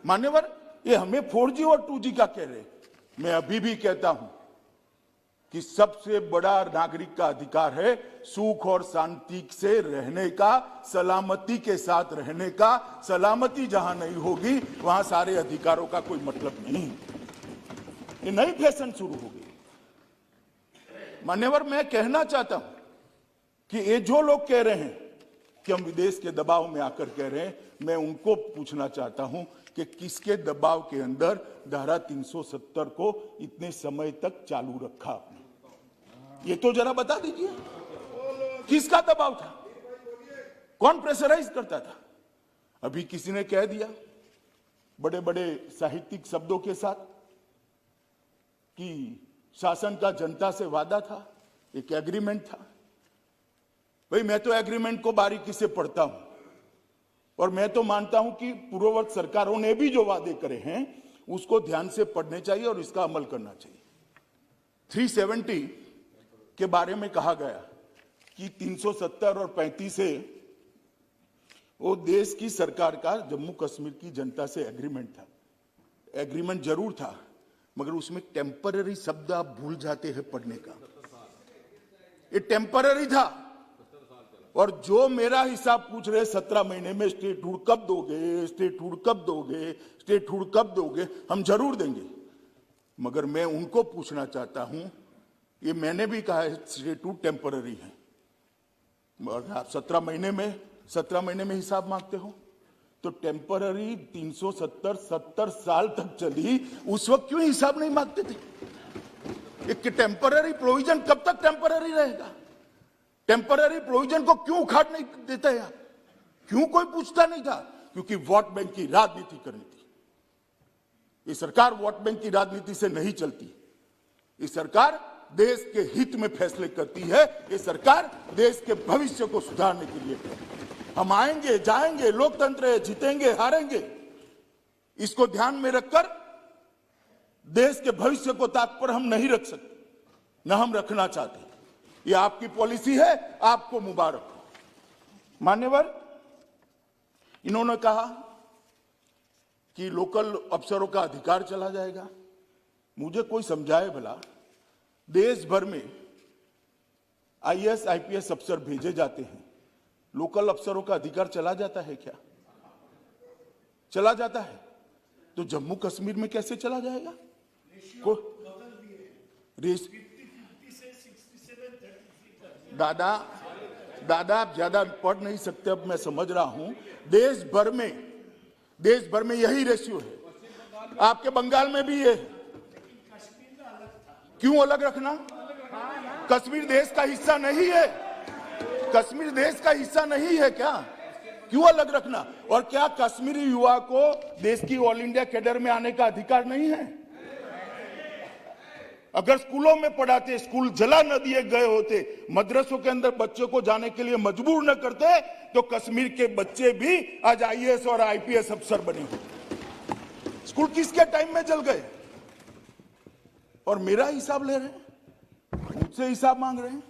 मान्यवर, ये हमें 4G और 2G का कह रहे। मैं अभी भी कहता हूं कि सबसे बड़ा नागरिक का अधिकार है सुख और शांति से रहने का, सलामती के साथ रहने का। सलामती जहां नहीं होगी वहां सारे अधिकारों का कोई मतलब नहीं। ये नई फैशन शुरू हो गई। मान्यवर, मैं कहना चाहता हूं कि ये जो लोग कह रहे हैं कि हम विदेश के दबाव में आकर कह रहे हैं, मैं उनको पूछना चाहता हूं कि किसके दबाव के अंदर धारा 370 को इतने समय तक चालू रखा आपने? ये तो जरा बता दीजिए, किसका दबाव था? कौन प्रेशराइज करता था? अभी किसी ने कह दिया बड़े बड़े साहित्यिक शब्दों के साथ कि शासन का जनता से वादा था, एक एग्रीमेंट था। भाई, मैं तो एग्रीमेंट को बारीकी से पढ़ता हूं और मैं तो मानता हूं कि पूर्ववर्ती सरकारों ने भी जो वादे करे हैं उसको ध्यान से पढ़ने चाहिए और इसका अमल करना चाहिए। 370 के बारे में कहा गया कि 370 और 35 से वो देश की सरकार का जम्मू कश्मीर की जनता से एग्रीमेंट था। एग्रीमेंट जरूर था, मगर उसमें टेम्पररी शब्द आप भूल जाते हैं पढ़ने का। ये टेम्पररी था। और जो मेरा हिसाब पूछ रहे 17 महीने में स्टेटहुड कब दोगे, स्टेटहुड कब दोगे, स्टेटहुड कब दोगे, हम जरूर देंगे। मगर मैं उनको पूछना चाहता हूं, ये मैंने भी कहा है स्टेटहुड टेम्पररी है, मगर आप 17 महीने में हिसाब मांगते हो तो टेम्पररी 370 साल तक चली, उस वक्त क्यों हिसाब नहीं मांगते थे? एक टेम्पररी प्रोविजन कब तक टेम्पररी रहेगा? टेम्पररी प्रोविजन को क्यों उखाड़ नहीं देते हैं आप? क्यों कोई पूछता नहीं था? क्योंकि वोट बैंक की राजनीति करनी थी। ये सरकार वोट बैंक की राजनीति से नहीं चलती। ये सरकार देश के हित में फैसले करती है। ये सरकार देश के भविष्य को सुधारने के लिए। हम आएंगे जाएंगे, लोकतंत्र है, जीतेंगे हारेंगे, इसको ध्यान में रखकर देश के भविष्य को ताक पर हम नहीं रख सकते, न हम रखना चाहते। ये आपकी पॉलिसी है, आपको मुबारक हो। मान्यवर, इन्होंने कहा कि लोकल अफसरों का अधिकार चला जाएगा। मुझे कोई समझाए भला, देश भर में IAS IPS अफसर भेजे जाते हैं, लोकल अफसरों का अधिकार चला जाता है क्या? चला जाता है तो जम्मू कश्मीर में कैसे चला जाएगा? दादा आप ज्यादा पढ़ नहीं सकते, अब मैं समझ रहा हूं। देश भर में यही रेशियो है। आपके बंगाल में भी है। क्यों अलग रखना? कश्मीर देश का हिस्सा नहीं है। कश्मीर देश का हिस्सा नहीं है क्या? क्यों अलग रखना? और क्या कश्मीरी युवा को देश की ऑल इंडिया कैडर में आने का अधिकार नहीं है? अगर स्कूलों में पढ़ाते, स्कूल जला न दिए गए होते, मदरसों के अंदर बच्चों को जाने के लिए मजबूर न करते, तो कश्मीर के बच्चे भी आज IAS और IPS अफसर बने होते। स्कूल किसके टाइम में जल गए? और मेरा हिसाब ले रहे हैं, मुझसे हिसाब मांग रहे हैं।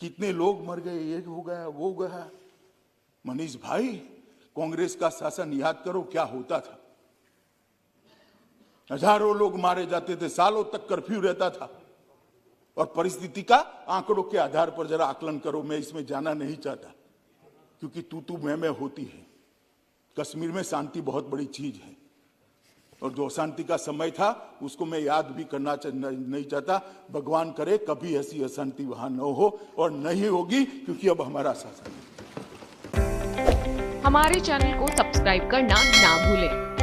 कितने लोग मर गए, ये हो गया, वो हो गया। मनीष भाई, कांग्रेस का शासन याद करो क्या होता था। हजारों लोग मारे जाते थे, सालों तक कर्फ्यू रहता था। और परिस्थिति का आंकड़ों के आधार पर जरा आकलन करो। मैं इसमें जाना नहीं चाहता, क्योंकि तू मैं होती है। कश्मीर में शांति बहुत बड़ी चीज है, और जो अशांति का समय था उसको मैं याद भी करना नहीं चाहता। भगवान करे कभी ऐसी अशांति वहां न हो, और नहीं होगी, क्योंकि अब हमारा शासन है। हमारे चैनल को सब्सक्राइब करना ना भूलें।